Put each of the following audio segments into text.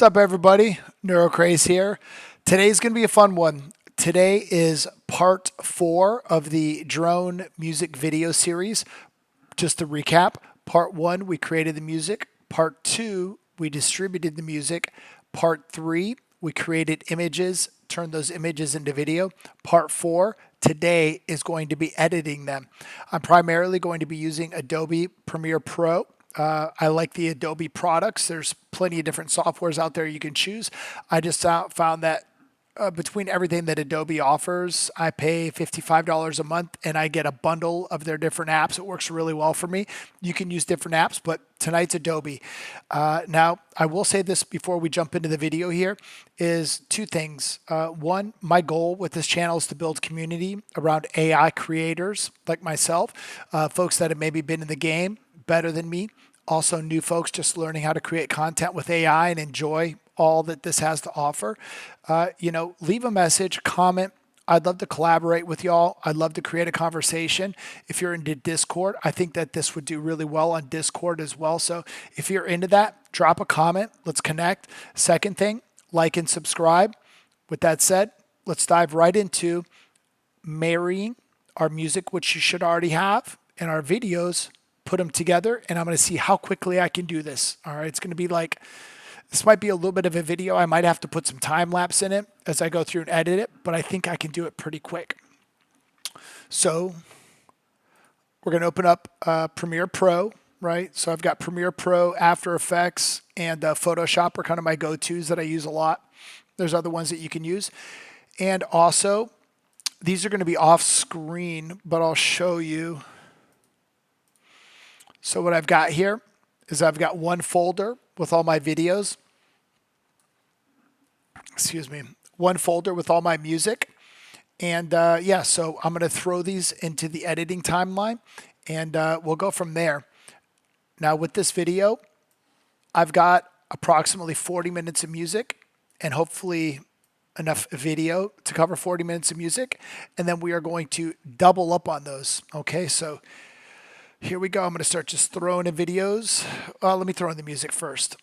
What's up, everybody? NeuroCraze here. Today's going to be a fun one. Today is part 4 of the drone music video series. Just to recap, part 1, we created the music. Part 2, we distributed the music. Part 3, we created images, turned those images into video. Part 4, today is going to be editing them. I'm primarily going to be using Adobe Premiere Pro. I like the Adobe products. There's plenty of different softwares out there you can choose. I just found that between everything that Adobe offers, I pay $55 a month and I get a bundle of their different apps. It works really well for me. You can use different apps, but tonight's Adobe. Now, I will say this before we jump into the video here is two things. One, my goal with this channel is to build community around AI creators like myself, folks that have maybe been in the game better than me. Also, new folks just learning how to create content with AI and enjoy all that this has to offer. Leave a message, comment. I'd love to collaborate with y'all. I'd love to create a conversation. If you're into Discord, I think that this would do really well on Discord as well. So if you're into that, drop a comment. Let's connect. Second thing, like and subscribe. With that said, let's dive right into marrying our music, which you should already have, and our videos, put them together, and I'm going to see how quickly I can do this. All right, it's going to be like, this might be a little bit of a video. I might have to put some time lapse in it as I go through and edit it, but I think I can do it pretty quick. So we're going to open up Premiere Pro, right? So I've got Premiere Pro, After Effects, and Photoshop are kind of my go-tos that I use a lot. There's other ones that you can use. And also, these are going to be off screen, but I'll show you. So what I've got here is I've got one folder with all my videos. One folder with all my music. And so I'm going to throw these into the editing timeline and we'll go from there. Now with this video, I've got approximately 40 minutes of music and hopefully enough video to cover 40 minutes of music. And then we are going to double up on those. Okay, so here we go. I'm going to start just throwing in videos. Let me throw in the music first.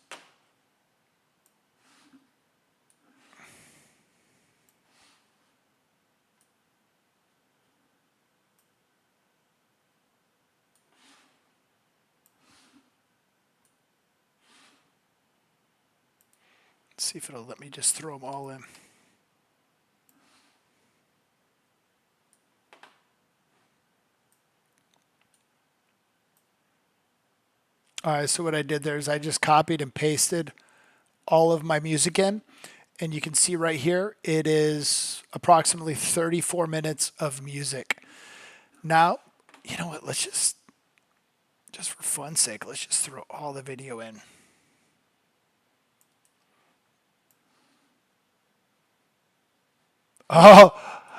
Let's see if it'll let me just throw them all in. All right, so what I did there is I just copied and pasted all of my music in. And you can see right here, it is approximately 34 minutes of music. Now, you know what, let's just for fun's sake, let's just throw all the video in. Oh,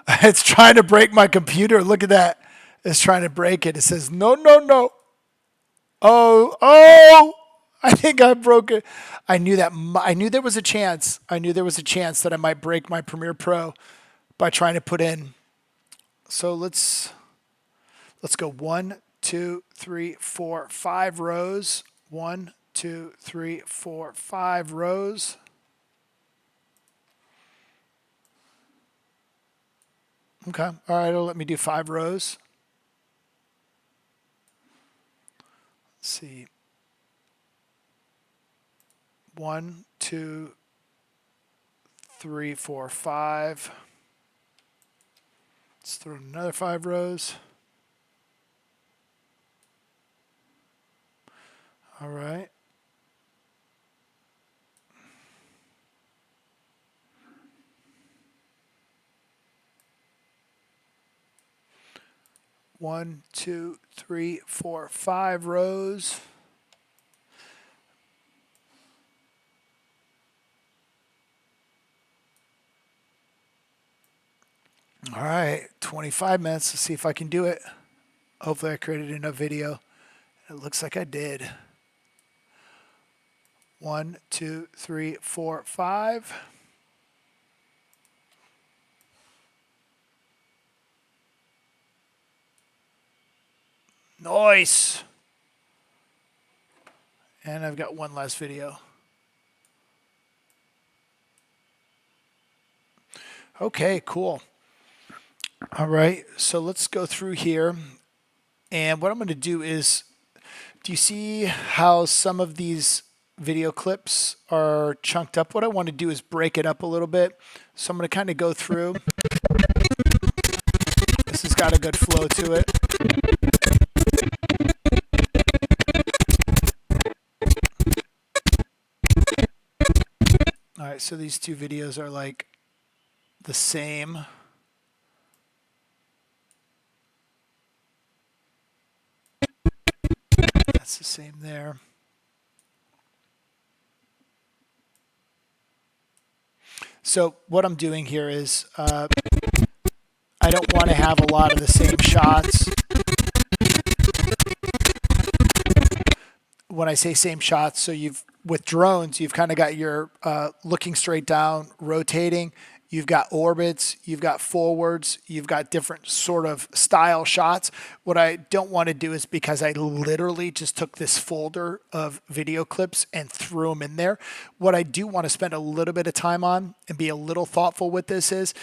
it's trying to break my computer. Look at that. It's trying to break it. It says, no, no, no. Oh, I think I broke it. I knew there was a chance. I knew there was a chance that I might break my Premiere Pro by trying to put in. So let's go 1, 2, 3, 4, 5 rows. 1, 2, 3, 4, 5 rows. Okay. All right. It'll let me do 5 rows. Let's see. 1, 2, 3, 4, 5. Let's throw in another 5 rows. All right. One, 2, 3, 4, 5 rows. All right, 25 minutes. Let's see if I can do it. Hopefully I created enough video. It looks like I did. 1, 2, 3, 4, 5. Nice. And I've got one last video. Okay, cool. All right, so let's go through here. And what I'm going to do is, do you see how some of these video clips are chunked up? What I want to do is break it up a little bit. So I'm going to kind of go through. This has got a good flow to it. All right, so these two videos are like the same. That's the same there. So what I'm doing here is I don't want to have a lot of the same shots. When I say same shots, so you've with drones, you've kind of got your looking straight down, rotating. You've got orbits, you've got forwards, you've got different sort of style shots. What I don't want to do is, because I literally just took this folder of video clips and threw them in there. What I do want to spend a little bit of time on and be a little thoughtful with this is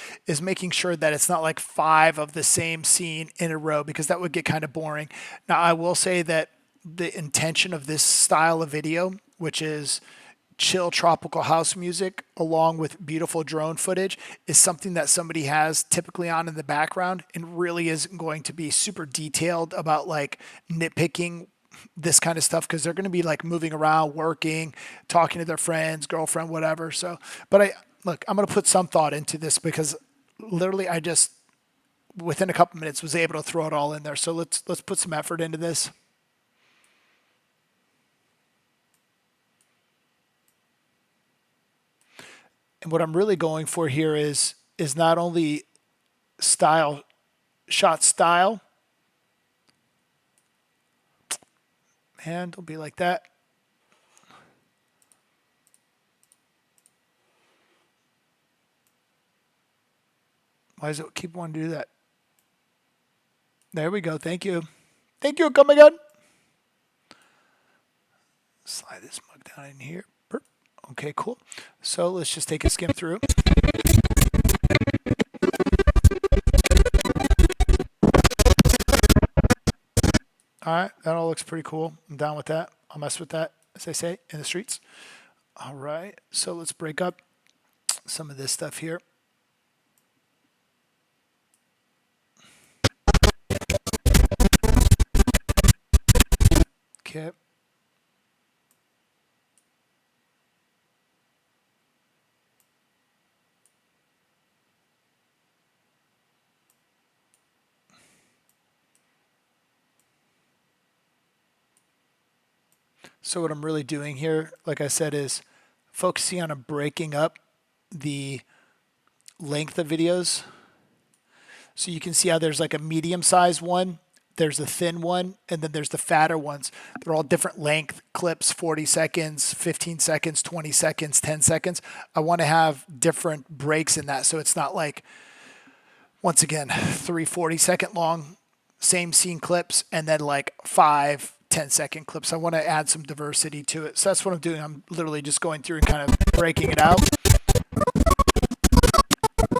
making sure that it's not like 5 of the same scene in a row, because that would get kind of boring. Now, I will say that the intention of this style of video, which is chill tropical house music along with beautiful drone footage, is something that somebody has typically on in the background and really isn't going to be super detailed about like nitpicking this kind of stuff, because they're going to be like moving around, working, talking to their friends, girlfriend, whatever. So, but I'm going to put some thought into this, because literally I just within a couple minutes was able to throw it all in there. So let's put some effort into this. And what I'm really going for here is not only shot style. Man, don't be like that. Why does it keep wanting to do that? There we go. Thank you. Thank you. Come again. Slide this mug down in here. Okay, cool. So let's just take a skim through. All right, that all looks pretty cool. I'm down with that. I'll mess with that, as they say in the streets. All right, so let's break up some of this stuff here. Okay. So what I'm really doing here, like I said, is focusing on breaking up the length of videos. So you can see how there's like a medium-sized one, there's a thin one, and then there's the fatter ones. They're all different length clips, 40 seconds, 15 seconds, 20 seconds, 10 seconds. I want to have different breaks in that, so it's not like, once again, 3 40-second long same scene clips and then like 5 10-second clips. I want to add some diversity to it. So that's what I'm doing. I'm literally just going through and kind of breaking it out.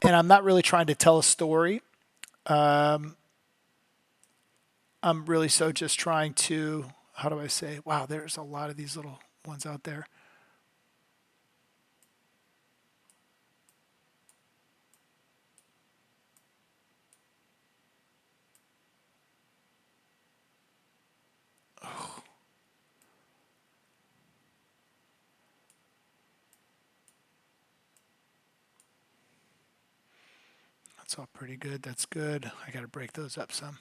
And I'm not really trying to tell a story. I'm really just trying to, how do I say, wow, there's a lot of these little ones out there. Oh. That's all pretty good. That's good. I got to break those up some.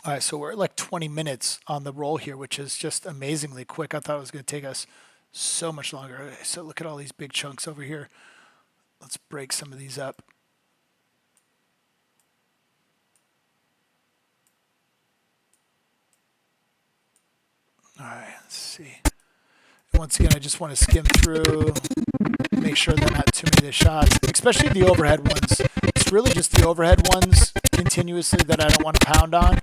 All right, so we're at like 20 minutes on the roll here, which is just amazingly quick. I thought it was going to take us so much longer. Okay, so look at all these big chunks over here. Let's break some of these up. Let's see. Once again, I just want to skim through, make sure they're not too many of the shots, especially the overhead ones. It's really just the overhead ones continuously that I don't want to pound on.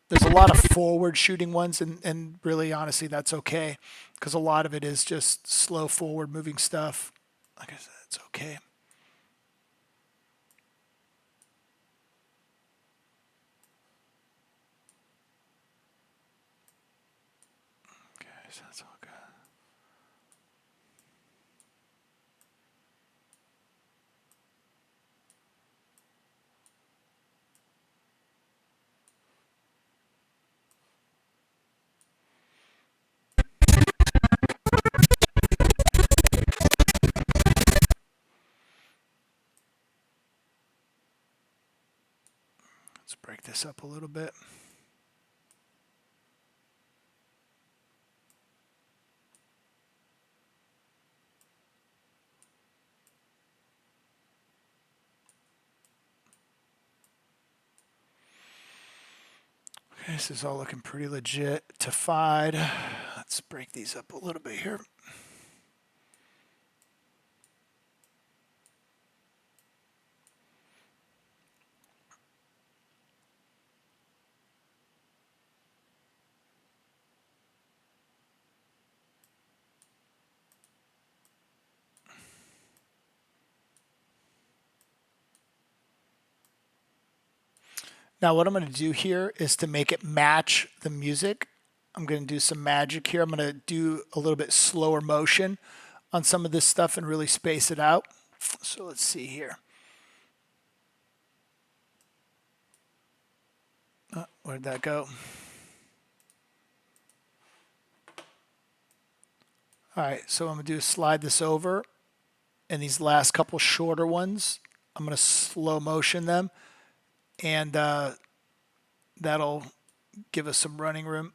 There's a lot of forward shooting ones, and really, honestly, that's okay because a lot of it is just slow forward moving stuff. Like I said, it's okay. Okay, so that's all good. Let's break this up a little bit. Okay, this is all looking pretty legit-ified. Let's break these up a little bit here. Now what I'm going to do here is to make it match the music. I'm going to do some magic here. I'm going to do a little bit slower motion on some of this stuff and really space it out. So let's see here. Where'd that go? All right, so what I'm going to do is slide this over, and these last couple shorter ones, I'm going to slow motion them, and that'll give us some running room.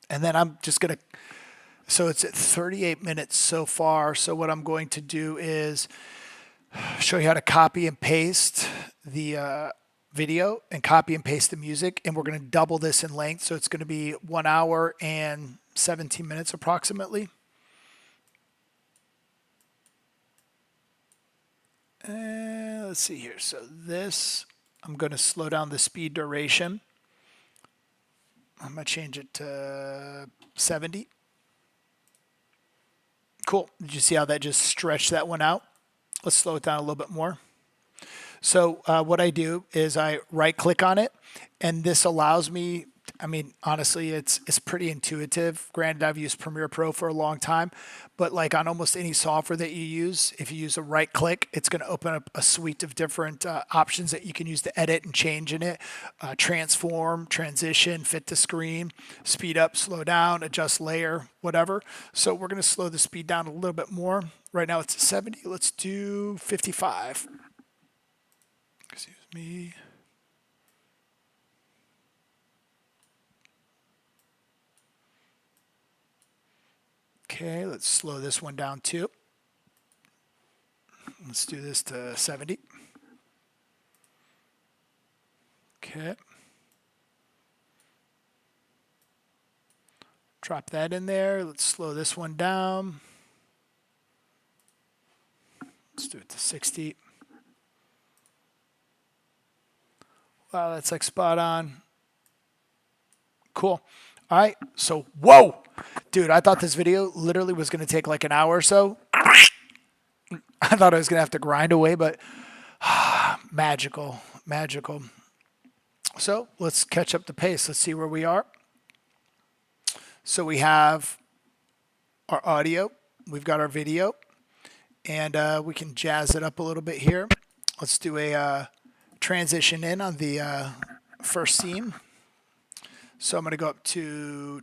And then I'm just going to, so it's at 38 minutes so far. So what I'm going to do is show you how to copy and paste the video and copy and paste the music. And we're going to double this in length. So it's going to be 1 hour and 17 minutes approximately. Let's see here. So this, I'm going to slow down the speed duration. I'm going to change it to 70. Cool. Did you see how that just stretched that one out? Let's slow it down a little bit more. So what I do is I right click on it, and this allows me, I mean, honestly, it's pretty intuitive. Granted, I've used Premiere Pro for a long time, but like on almost any software that you use, if you use a right click, it's going to open up a suite of different options that you can use to edit and change in it. Transform, transition, fit to screen, speed up, slow down, adjust layer, whatever. So we're going to slow the speed down a little bit more. Right now it's at 70. Let's do 55. Excuse me. Okay, let's slow this one down too. Let's do this to 70. Okay. Drop that in there. Let's slow this one down. Let's do it to 60. Wow, that's like spot on. Cool. All right, so whoa, dude, I thought this video literally was going to take like an hour or so. I thought I was going to have to grind away, but magical, magical. So let's catch up the pace. Let's see where we are. So we have our audio, we've got our video, and we can jazz it up a little bit here. Let's do a transition in on the first scene. So I'm going to go up to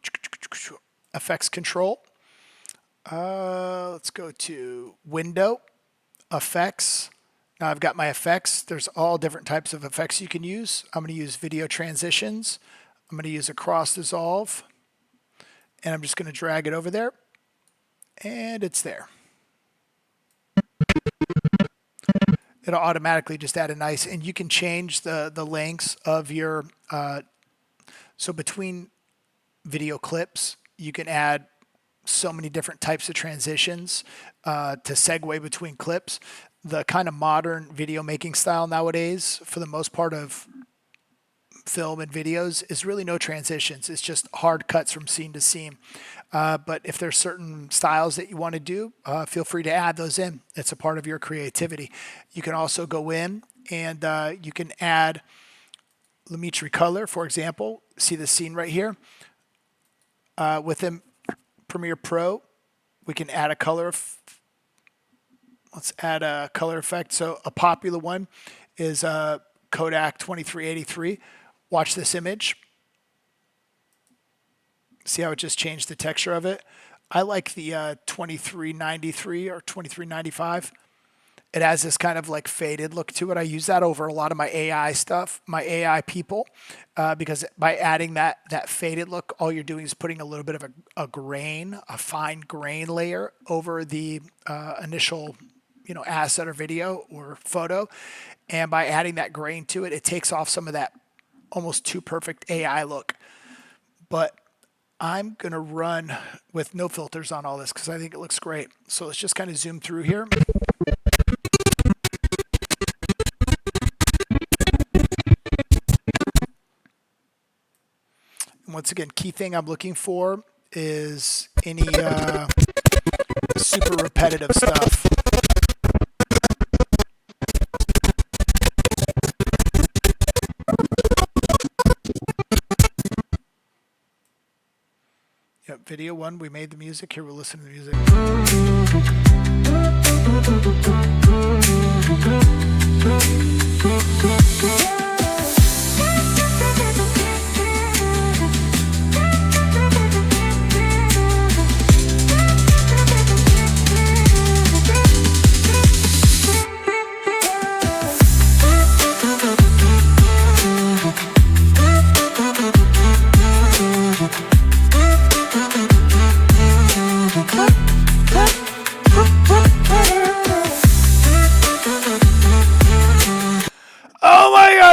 effects control. Let's go to window, effects. Now I've got my effects. There's all different types of effects you can use. I'm going to use video transitions. I'm going to use a cross dissolve. And I'm just going to drag it over there. And it's there. It'll automatically just add a nice, and you can change the lengths of your, so between video clips. You can add so many different types of transitions to segue between clips. The kind of modern video making style nowadays, for the most part of film and videos, is really no transitions. It's just hard cuts from scene to scene. But if there's certain styles that you want to do, feel free to add those in. It's a part of your creativity. You can also go in and you can add Lumetri color, for example. See the scene right here? Within Premiere Pro, we can add a color. Let's add a color effect. So a popular one is Kodak 2383. Watch this image. See how it just changed the texture of it? I like the 2393 or 2395. It has this kind of like faded look to it. I use that over a lot of my AI stuff, my AI people, because by adding that faded look, all you're doing is putting a little bit of a grain, a fine grain layer over the initial asset or video or photo. And by adding that grain to it, it takes off some of that almost too perfect AI look. But I'm going to run with no filters on all this because I think it looks great. So let's just kind of zoom through here. And once again, key thing I'm looking for is any super repetitive stuff. Yep, video one, we made the music. Here we'll listen to the music.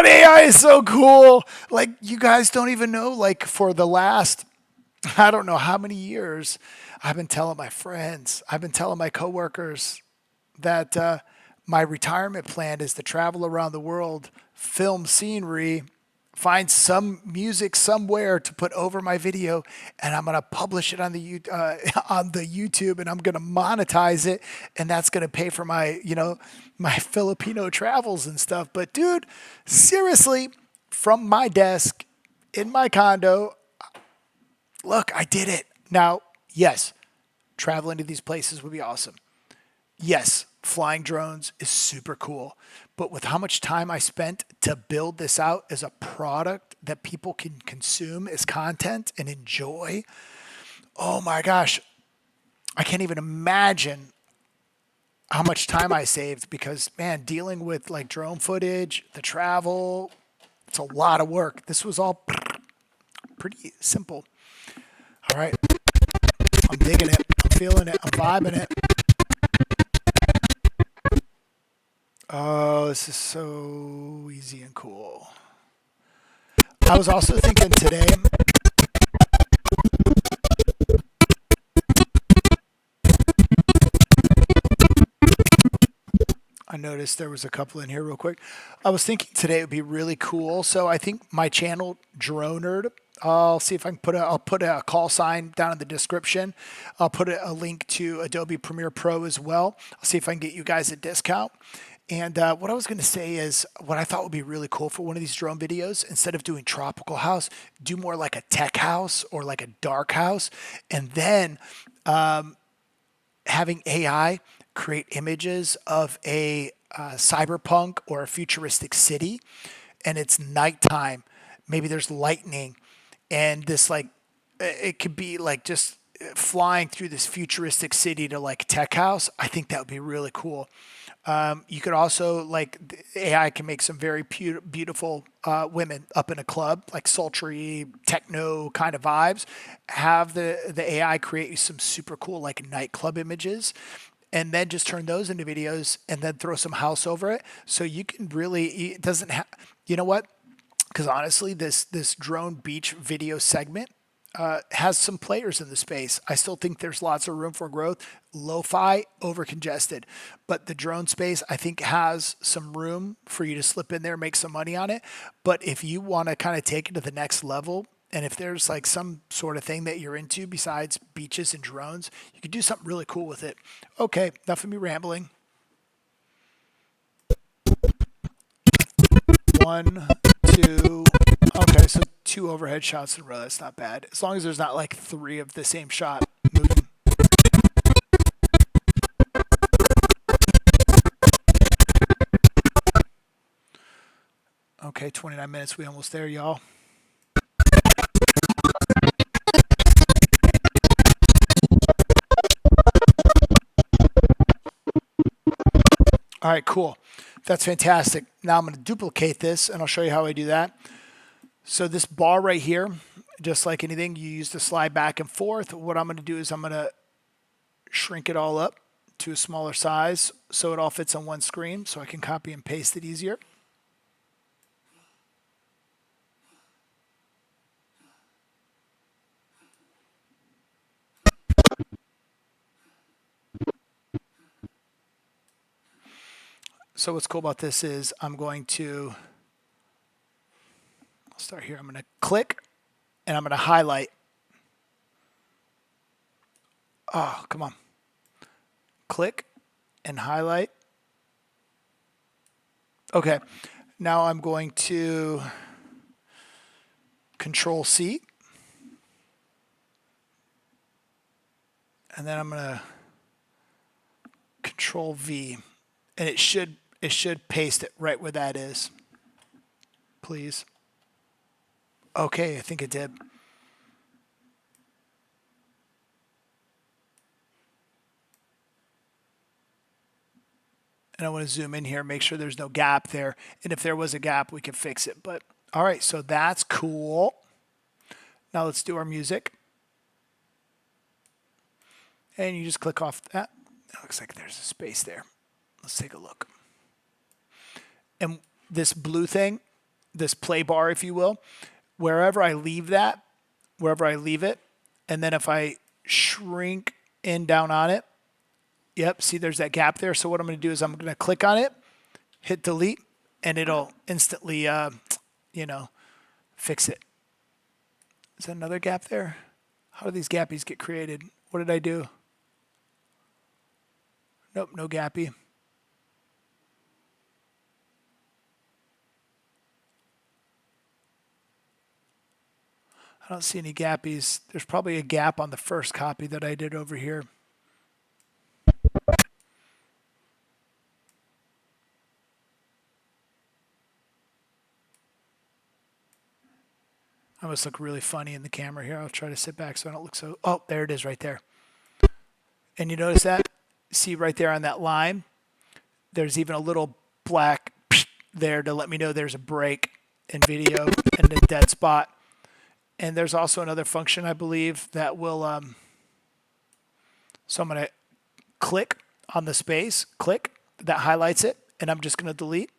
AI is so cool. Like, you guys don't even know, like, for the last, I don't know how many years, I've been telling my friends, I've been telling my coworkers that my retirement plan is to travel around the world, film scenery, find some music somewhere to put over my video, and I'm gonna publish it on the YouTube, and I'm gonna monetize it, and that's gonna pay for my my Filipino travels and stuff. But dude, seriously, from my desk in my condo, look, I did it. Now, yes, traveling to these places would be awesome. Yes, flying drones is super cool. But with how much time I spent to build this out as a product that people can consume as content and enjoy, oh my gosh, I can't even imagine how much time I saved because, man, dealing with like drone footage, the travel, it's a lot of work. This was all pretty simple. All right. I'm digging it. I'm feeling it. I'm vibing it. Oh, this is so easy and cool. I was also thinking today, I noticed there was a couple in here real quick. I was thinking today it would be really cool. So I think my channel, Drone Nerd, I'll see if I can I'll put a call sign down in the description. I'll put a link to Adobe Premiere Pro as well. I'll see if I can get you guys a discount. And what I was going to say is what I thought would be really cool for one of these drone videos, instead of doing tropical house, do more like a tech house or like a dark house. And then having AI create images of a cyberpunk or a futuristic city. And it's nighttime. Maybe there's lightning. And this like, it could be like just flying through this futuristic city to like tech house. I think that would be really cool. You could also, like, AI can make some very beautiful women up in a club, like sultry techno kind of vibes. Have the AI create you some super cool like nightclub images, and then just turn those into videos, and then throw some house over it. So you can really, it doesn't have, you know what? Because honestly, this drone beach video segment, has some players in the space. I still think there's lots of room for growth. Lo-fi, over congested, but the drone space I think has some room for you to slip in there, make some money on it. But if you want to kind of take it to the next level, and if there's like some sort of thing that you're into besides beaches and drones, you could do something really cool with it. Okay, enough of me rambling. One, two. Okay, so 2 overhead shots in a row. That's not bad. As long as there's not like 3 of the same shot moving. Okay, 29 minutes. We almost there, y'all. All right, cool. That's fantastic. Now I'm going to duplicate this, and I'll show you how I do that. So this bar right here, just like anything, you use to slide back and forth. What I'm going to do is I'm going to shrink it all up to a smaller size so it all fits on one screen so I can copy and paste it easier. So what's cool about this is I'll start here. I'm going to click and I'm going to highlight. Oh, come on. Click and highlight. Okay. Now I'm going to Control C. And then I'm going to Control V. And it should paste it right where that is. Please. Okay, I think it did. And I want to zoom in here, make sure there's no gap there. And if there was a gap, we can fix it. But all right, so that's cool. Now let's do our music. And you just click off that. It looks like there's a space there. Let's take a look. And this blue thing, this play bar, if you will, wherever I leave that, wherever I leave it, and then if I shrink in down on it, yep, see there's that gap there. So what I'm going to do is I'm going to click on it, hit delete, and it'll instantly, fix it. Is that another gap there? How do these gappies get created? What did I do? Nope, no gappy. I don't see any gappies. There's probably a gap on the first copy that I did over here. I must look really funny in the camera here. I'll try to sit back so I don't look so... Oh, there it is right there. And you notice that? See right there on that line? There's even a little black there to let me know there's a break in video and a dead spot. And there's also another function, I believe, that will... So I'm going to click on the space, click, that highlights it, and I'm just going to delete.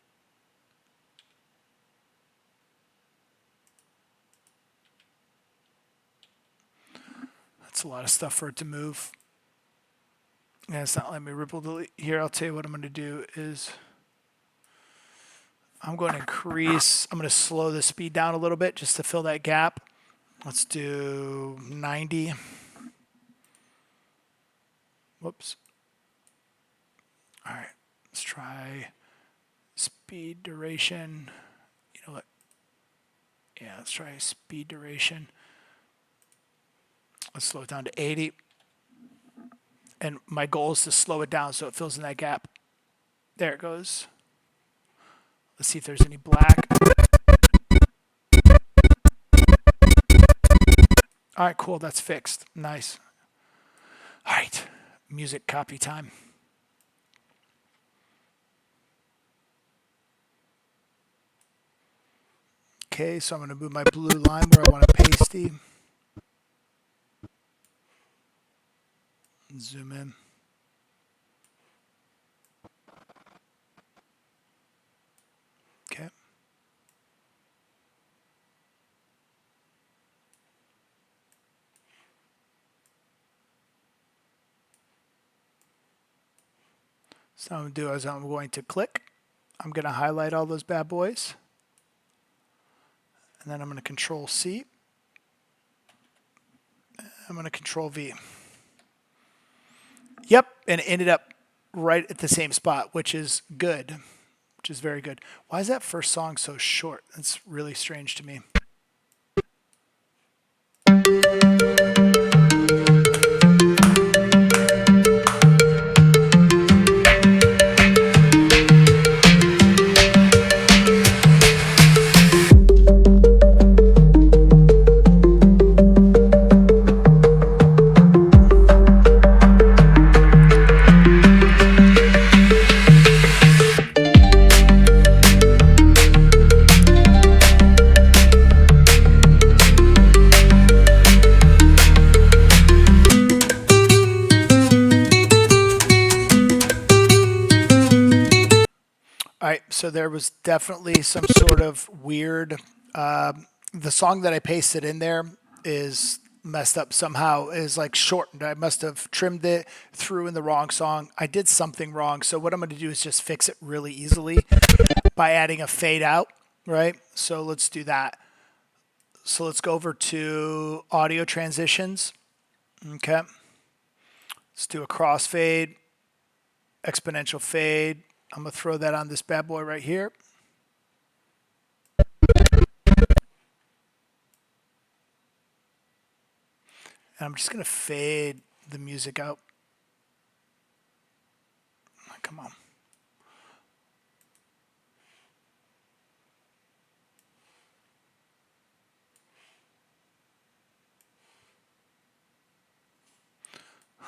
That's a lot of stuff for it to move. And it's not letting me ripple delete. Here, I'll tell you what I'm going to do is I'm going to slow the speed down a little bit just to fill that gap. Let's do 90. Whoops. All right, let's try speed duration. You know what? Yeah, let's try speed duration. Let's slow it down to 80. And my goal is to slow it down so it fills in that gap. There it goes. Let's see if there's any black. All right, cool. That's fixed. Nice. All right, music copy time. Okay, so I'm going to move my blue line where I want it pasty. Zoom in. Okay. So I'm going to do is I'm going to click. I'm going to highlight all those bad boys. And then I'm going to Control C. I'm going to Control V. Yep, and it ended up right at the same spot, which is good, which is very good. Why is that first song so short? That's really strange to me. All right, so there was definitely some sort of weird. The song that I pasted in there is messed up somehow. Is like shortened. I must have trimmed it, threw in the wrong song. I did something wrong. So what I'm going to do is just fix it really easily by adding a fade out. Right. So let's do that. So let's go over to audio transitions. Okay. Let's do a crossfade, exponential fade. I'm going to throw that on this bad boy right here. And I'm just going to fade the music out. Come on.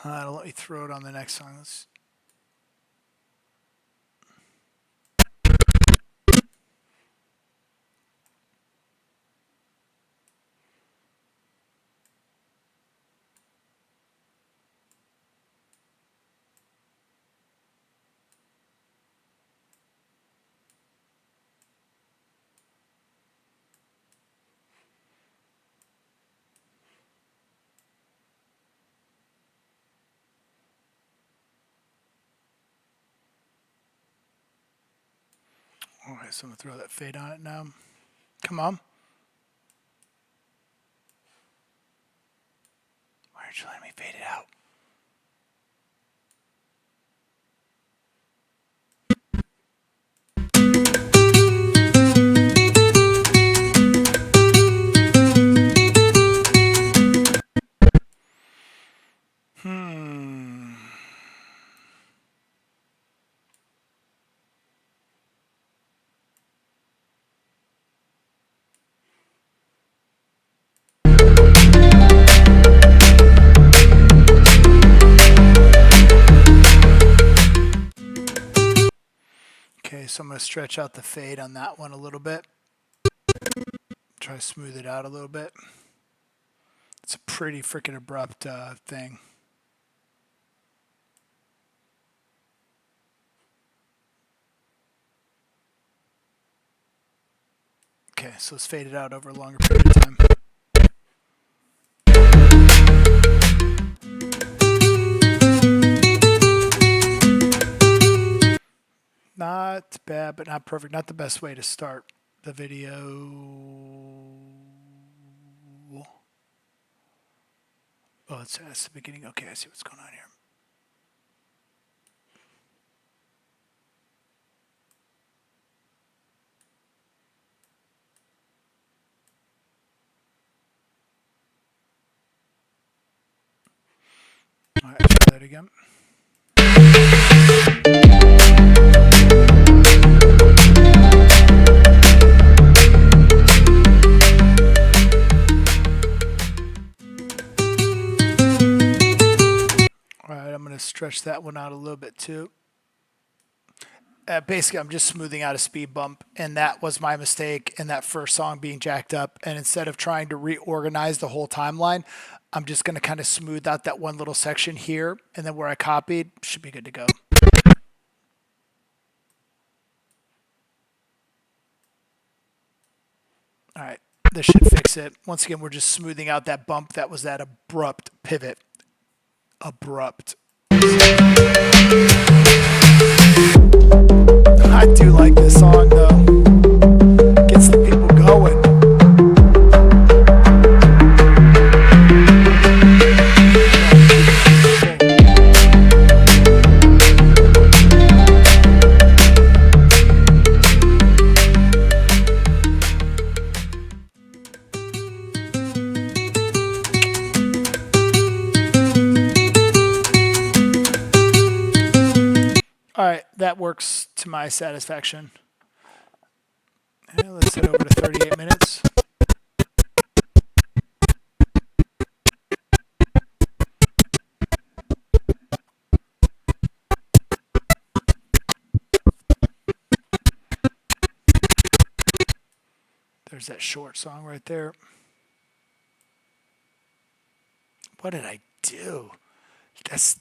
Don't let me throw it on the next song. Let's All right, so I'm going to throw that fade on it now. Come on. Why aren't you letting me fade it out? Okay, so I'm going to stretch out the fade on that one a little bit. Try to smooth it out a little bit. It's a pretty freaking abrupt thing. Okay, so let's fade it out over a longer period of time. Not bad, but not perfect. Not the best way to start the video. Oh, that's the beginning. Okay, I see what's going on here. All right, try that again. All right, I'm going to stretch that one out a little bit too. Basically, I'm just smoothing out a speed bump, and that was my mistake in that first song being jacked up. And instead of trying to reorganize the whole timeline, I'm just going to kind of smooth out that one little section here, and then where I copied, should be good to go. All right, this should fix it. Once again, we're just smoothing out that bump. That was that abrupt pivot. Abrupt. that works to my satisfaction. And let's head over to 38 minutes. There's that short song right there. What did I do? That's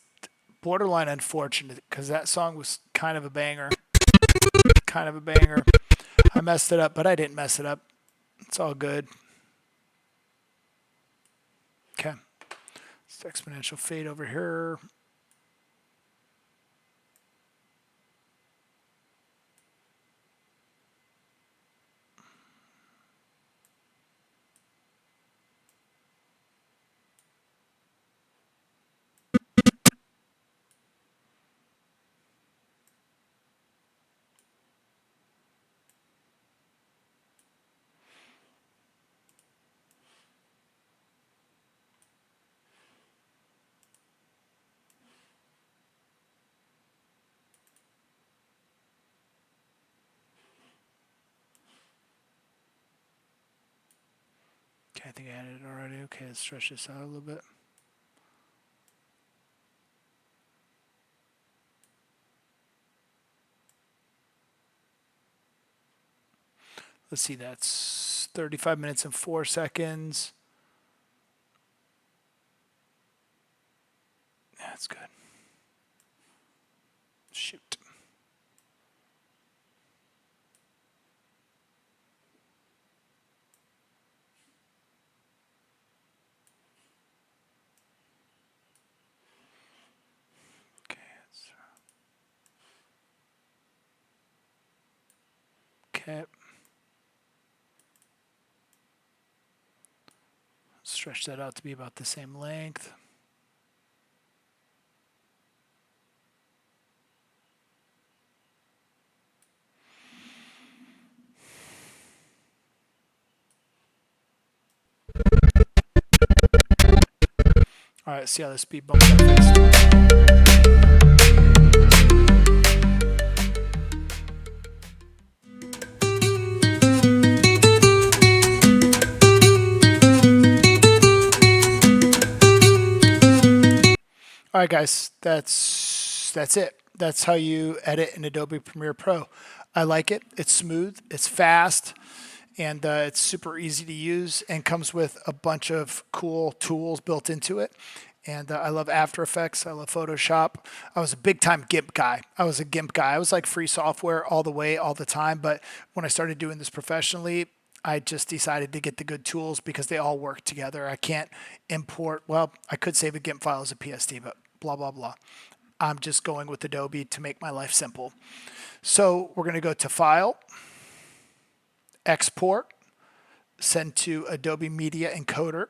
borderline unfortunate because that song was kind of a banger. Kind of a banger. I messed it up, but I didn't mess it up. It's all good. Okay. It's exponential fade over here. Okay, I think I added it already. Okay, let's stretch this out a little bit. Let's see, that's 35 minutes and 4 seconds. That's good. Shoot. Okay. Stretch that out to be about the same length. All right, see how the speed bumps up fast. All right, guys, that's it. That's how you edit in Adobe Premiere Pro. I like it. It's smooth. It's fast. And it's super easy to use and comes with a bunch of cool tools built into it. And I love After Effects. I love Photoshop. I was a big time GIMP guy. I was a GIMP guy. I was like free software all the way, all the time. But when I started doing this professionally, I just decided to get the good tools because they all work together. I can't import, well, I could save a GIMP file as a PSD, but blah, blah, blah. I'm just going with Adobe to make my life simple. So we're going to go to File, Export, send to Adobe Media Encoder.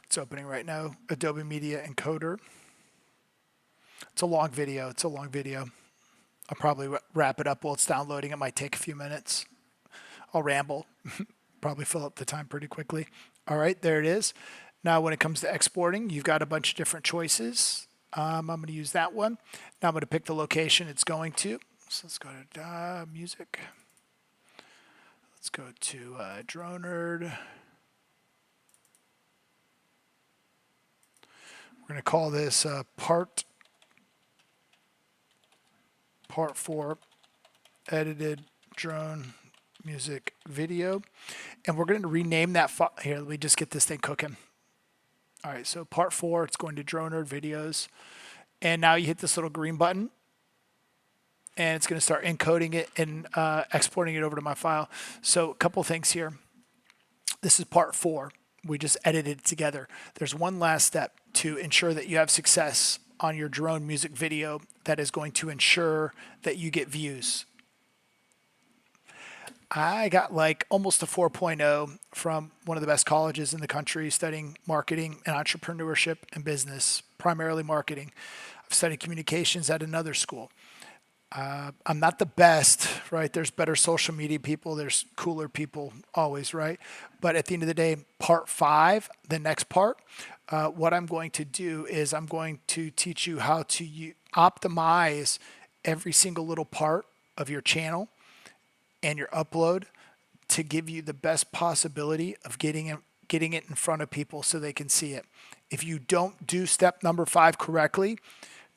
It's opening right now, Adobe Media Encoder. It's a long video. It's a long video. I'll probably wrap it up while it's downloading. It might take a few minutes. I'll ramble. Probably fill up the time pretty quickly. All right, there it is. Now, when it comes to exporting, you've got a bunch of different choices. I'm going to use that one. Now I'm going to pick the location it's going to. So let's go to music. Let's go to Drone Nerd. We're going to call this part 4 edited drone music video. And we're going to rename that file. Here, let me just get this thing cooking. All right, so part 4, it's going to Drone Nerd videos. And now you hit this little green button. And it's going to start encoding it and exporting it over to my file. So a couple things here. This is part 4. We just edited it together. There's one last step to ensure that you have success on your drone music video that is going to ensure that you get views. I got like almost a 4.0 from one of the best colleges in the country studying marketing and entrepreneurship and business, primarily marketing. I've studied communications at another school. I'm not the best, right? There's better social media people, there's cooler people always, right? But at the end of the day, part five, the next part, what I'm going to do is I'm going to teach you how to optimize every single little part of your channel and your upload to give you the best possibility of getting it in front of people so they can see it. If you don't do step number five correctly,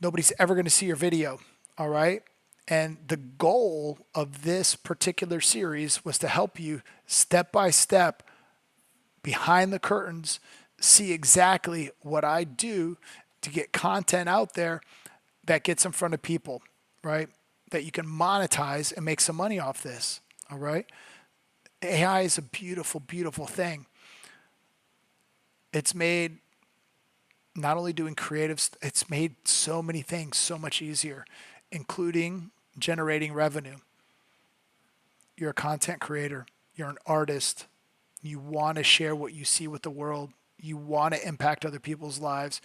nobody's ever going to see your video. All right. And the goal of this particular series was to help you step by step behind the curtains, see exactly what I do to get content out there that gets in front of people, right? That you can monetize and make some money off this. All right. AI is a beautiful, beautiful thing. It's made not only doing creatives, it's made so many things so much easier, including generating revenue. You're a content creator, you're an artist, you want to share what you see with the world, you want to impact other people's lives,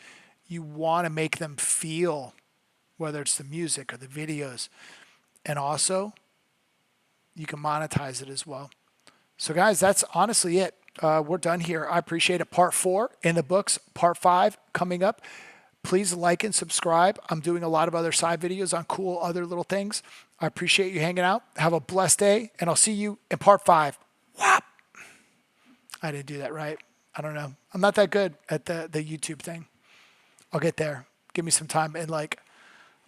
you want to make them feel, whether it's the music or the videos, and also you can monetize it as well. So, guys, that's honestly it. We're done here. I appreciate it. Part four in the books, part five coming up. Please like and subscribe. I'm doing a lot of other side videos on cool other little things. I appreciate you hanging out. Have a blessed day, and I'll see you in part five. Whap! I didn't do that right. I don't know. I'm not that good at the YouTube thing. I'll get there. Give me some time, and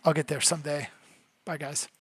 I'll get there someday. Bye, guys.